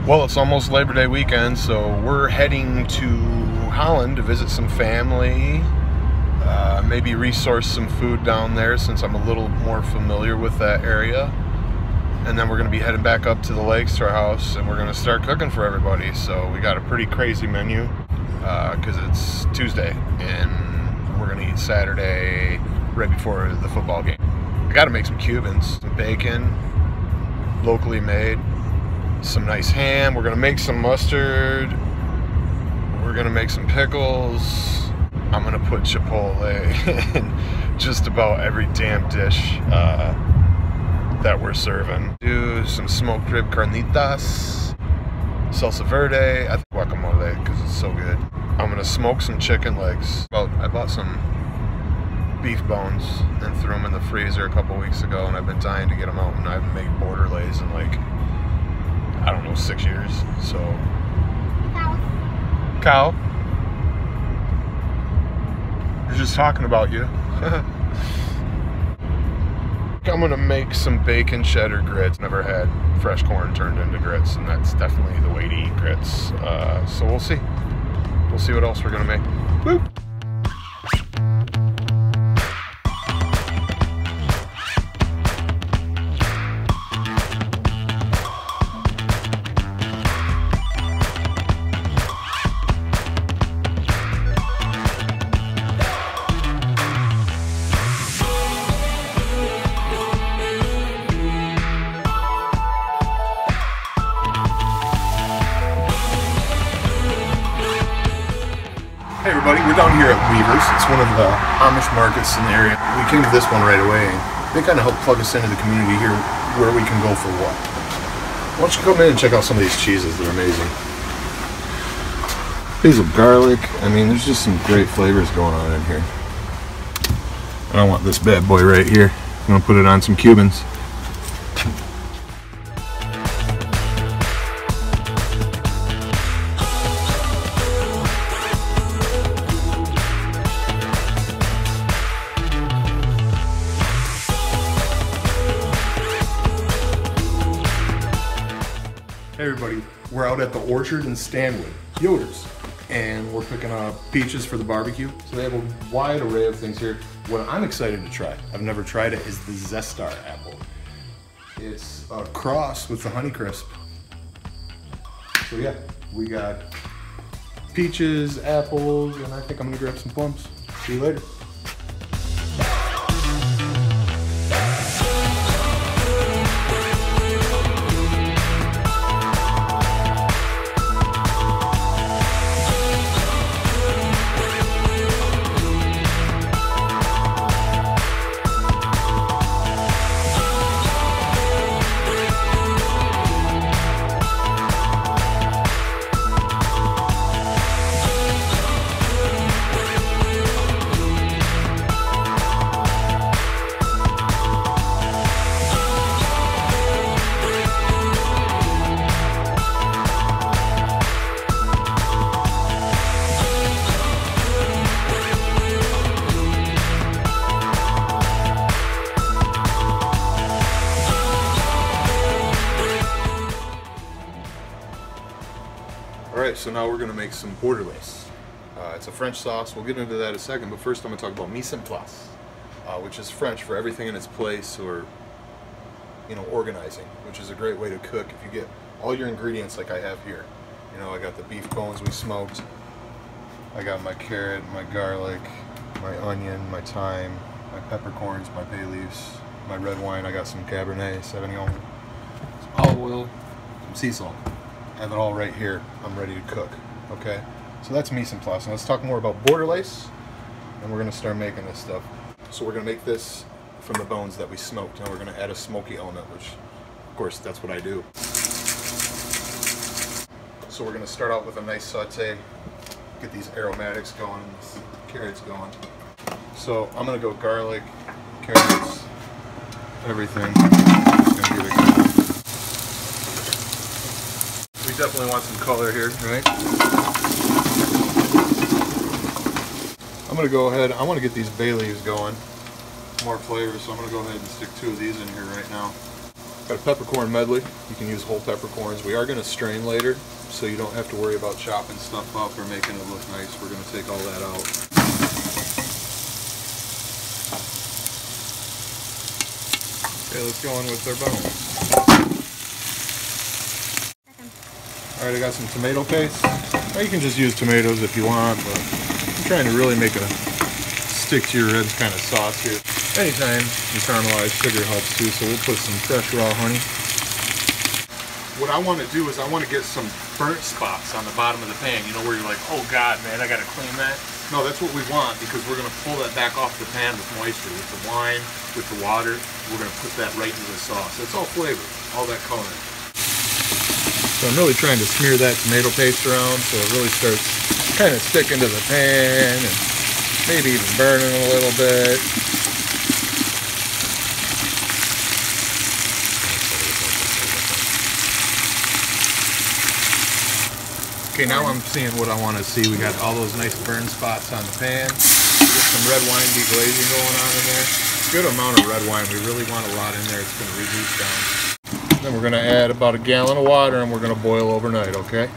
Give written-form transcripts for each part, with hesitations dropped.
Well, it's almost Labor Day weekend, so we're heading to Holland to visit some family, maybe resource some food down there since I'm a little more familiar with that area. And then we're going to be heading back up to the lakes to our house, and we're going to start cooking for everybody. So we got a pretty crazy menu because it's Tuesday, and we're going to eat Saturday right before the football game. I got to make some Cubans, some bacon, locally made, some nice ham. We're gonna make some mustard. We're gonna make some pickles. I'm gonna put chipotle in just about every damn dish that we're serving. Do some smoked rib carnitas, salsa verde, I think guacamole because it's so good. I'm gonna smoke some chicken legs. Well, I bought some beef bones and threw them in the freezer a couple weeks ago, and I've been dying to get them out, and I haven't made borderlays in like, I don't know, 6 years. So cow. We're just talking about you. I'm gonna make some bacon cheddar grits. Never had fresh corn turned into grits, and that's definitely the way to eat grits. So we'll see. We'll see what else we're gonna make. Boop. Hey everybody, we're down here at Weaver's. It's one of the Amish markets in the area. We came to this one right away, and they kind of help plug us into the community here where we can go for what. Why don't you come in and check out some of these cheeses? They're amazing. Basil garlic. I mean, there's just some great flavors going on in here. And I want this bad boy right here. I'm gonna put it on some Cubans. Hey everybody, we're out at the Orchard in Stanwood, Yoder's, and we're picking up peaches for the barbecue. So they have a wide array of things here. What I'm excited to try, I've never tried it, is the Zestar apple. It's a cross with the Honeycrisp. So yeah, we got peaches, apples, and I think I'm gonna grab some plums. See you later. Alright, so now we're going to make some borderlace. It's a French sauce. We'll get into that in a second, but first I'm going to talk about mise en place, which is French for everything in its place, or, you know, organizing, which is a great way to cook if you get all your ingredients like I have here. You know, I got the beef bones we smoked, I got my carrot, my garlic, my onion, my thyme, my peppercorns, my bay leaves, my red wine. I got some Cabernet Sauvignon, some olive oil, some sea salt. I have it all right here. I'm ready to cook. Okay, so that's mise en place. Now let's talk more about borderlace, and we're gonna start making this stuff. So we're gonna make this from the bones that we smoked, and we're gonna add a smoky element, which, of course, that's what I do. So we're gonna start out with a nice saute, get these aromatics going, these carrots going. So I'm gonna go garlic, carrots, everything. Just gonna give it kind of, we definitely want some color here, right? I'm gonna go ahead, I wanna get these bay leaves going. More flavor, so I'm gonna go ahead and stick 2 of these in here right now. Got a peppercorn medley. You can use whole peppercorns. We are gonna strain later, so you don't have to worry about chopping stuff up or making it look nice. We're gonna take all that out. Okay, let's go on with our bones. Alright, I got some tomato paste. Now you can just use tomatoes if you want, but I'm trying to really make a stick to your ribs kind of sauce here. Anytime you caramelize, sugar helps too, so we'll put some fresh raw honey. What I want to do is I want to get some burnt spots on the bottom of the pan, you know, where you're like, oh God, man, I got to clean that. No, that's what we want, because we're going to pull that back off the pan with moisture, with the wine, with the water. We're going to put that right into the sauce. It's all flavor, all that color. So I'm really trying to smear that tomato paste around so it really starts kind of sticking to the pan and maybe even burning a little bit. Okay, now I'm seeing what I want to see. We got all those nice burn spots on the pan. We got some red wine deglazing going on in there. Good amount of red wine. We really want a lot in there. It's going to reduce down. Then we're going to add about 1 gallon of water and we're going to boil overnight, okay?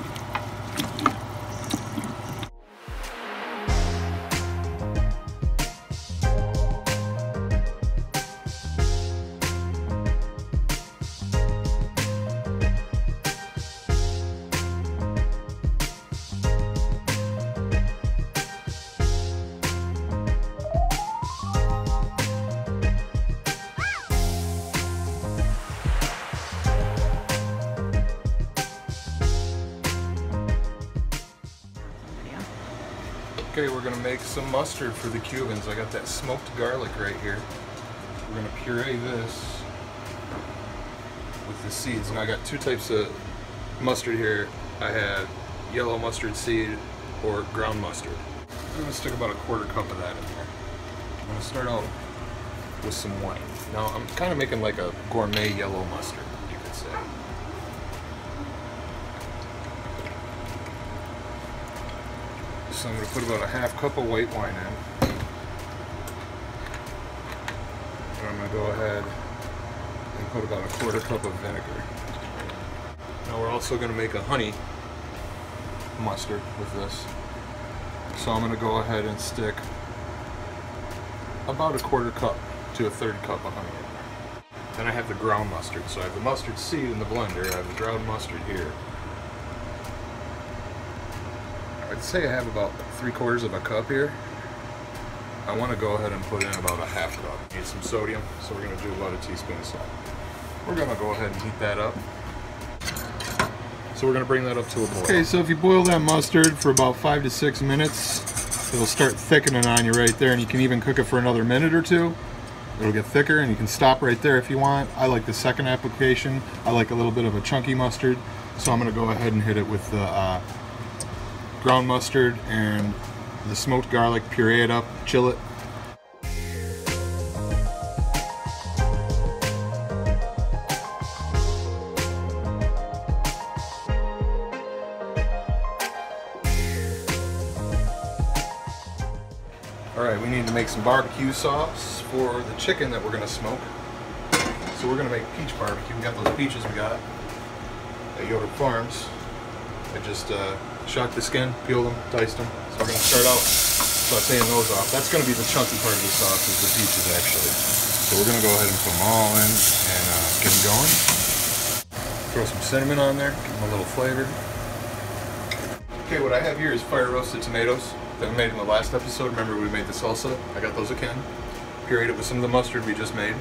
Okay, we're going to make some mustard for the Cubans. I got that smoked garlic right here. We're going to puree this with the seeds. And I got 2 types of mustard here. I had yellow mustard seed or ground mustard. I'm going to stick about 1/4 cup of that in there. I'm going to start out with some wine. Now, I'm kind of making like a gourmet yellow mustard, you could say. So I'm going to put about 1/2 cup of white wine in. And I'm going to go ahead and put about 1/4 cup of vinegar. Now we're also going to make a honey mustard with this. So I'm going to go ahead and stick about 1/4 cup to 1/3 cup of honey in there. Then I have the ground mustard. So I have the mustard seed in the blender. I have the ground mustard here. I'd say I have about 3/4 of a cup here. I want to go ahead and put in about 1/2 cup. Need some sodium, so we're going to do about 1 teaspoon of salt. We're going to go ahead and heat that up. So we're going to bring that up to a boil. Okay, so if you boil that mustard for about 5 to 6 minutes, it'll start thickening on you right there, and you can even cook it for another minute or 2. It'll get thicker, and you can stop right there if you want. I like the second application. I like a little bit of a chunky mustard, so I'm going to go ahead and hit it with the ground mustard and the smoked garlic, puree it up, chill it. Alright, we need to make some barbecue sauce for the chicken that we're going to smoke. So we're going to make peach barbecue. We got those peaches we got at Yoder Farms. I just shocked the skin, peeled them, diced them. So we're going to start out sauteing those off. That's going to be the chunky part of the sauce, is the peaches actually. So we're going to go ahead and put them all in and get them going. Throw some cinnamon on there, give them a little flavor. Okay, what I have here is fire roasted tomatoes that we made in the last episode. Remember we made the salsa? I got those again. Pureed it with some of the mustard we just made.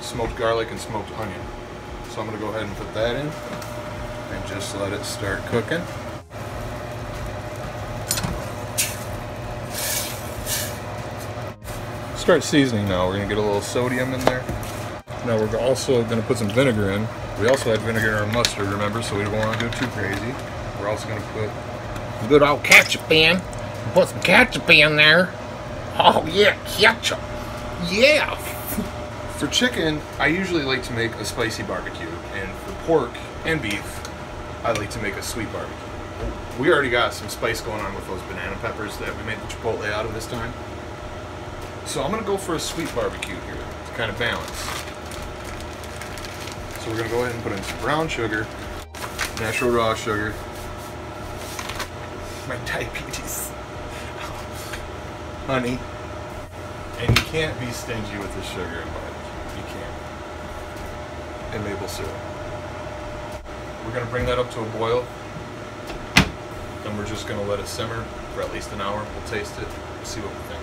Smoked garlic and smoked onion. So I'm going to go ahead and put that in and just let it start cooking. Start seasoning now. We're going to get a little sodium in there. Now we're also going to put some vinegar in. We also had vinegar in our mustard, remember, so we don't want to go too crazy. We're also going to put good old ketchup in. Put some ketchup in there. Oh yeah, ketchup. Yeah. For chicken, I usually like to make a spicy barbecue, and for pork and beef, I like to make a sweet barbecue. we already got some spice going on with those banana peppers that we made the chipotle out of this time. So I'm gonna go for a sweet barbecue here to kind of balance. So we're gonna go ahead and put in some brown sugar, natural raw sugar. My diabetes. Honey. And you can't be stingy with the sugar and butter. You can't. And maple syrup. We're gonna bring that up to a boil. Then we're just gonna let it simmer for at least an hour. We'll taste it, see what we think.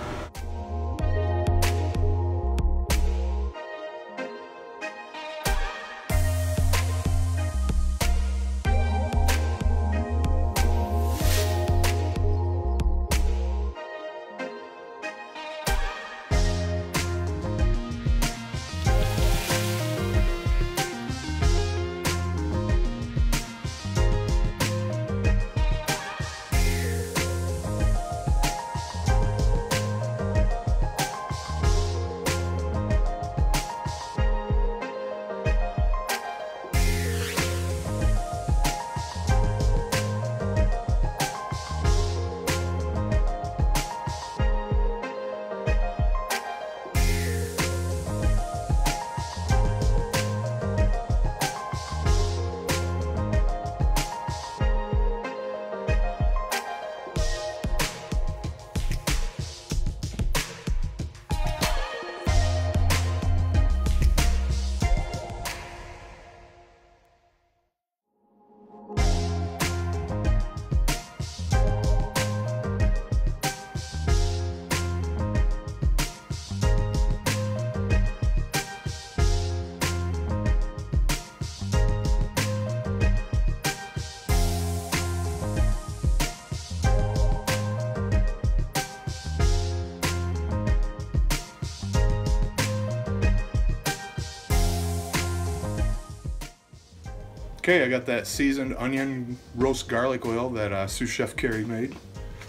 Okay, I got that seasoned onion roast garlic oil that sous chef Carrie made.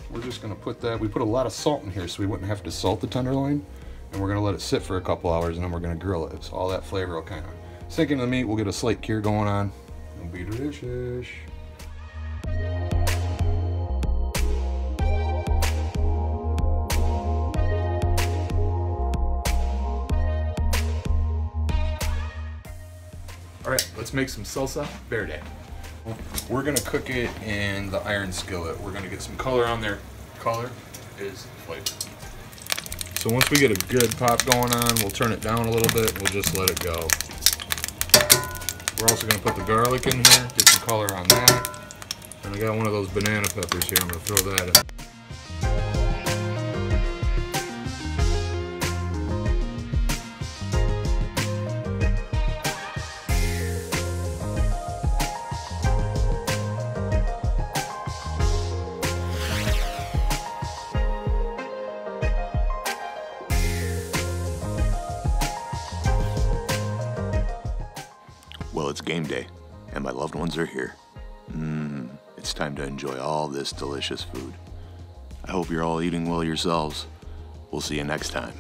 We're just gonna put that, we put a lot of salt in here so we wouldn't have to salt the tenderloin. And we're gonna let it sit for a couple hours and then we're gonna grill it. So all that flavor will kind of sink into the meat. We'll get a slight cure going on. It'll be delicious. All right, let's make some salsa verde. We're gonna cook it in the iron skillet. We're gonna get some color on there. Color is flavor. So once we get a good pop going on, we'll turn it down a little bit. We'll just let it go. We're also gonna put the garlic in here, get some color on that. And I got one of those banana peppers here. I'm gonna throw that in. Well, it's game day, and my loved ones are here. It's time to enjoy all this delicious food. I hope you're all eating well yourselves. We'll see you next time.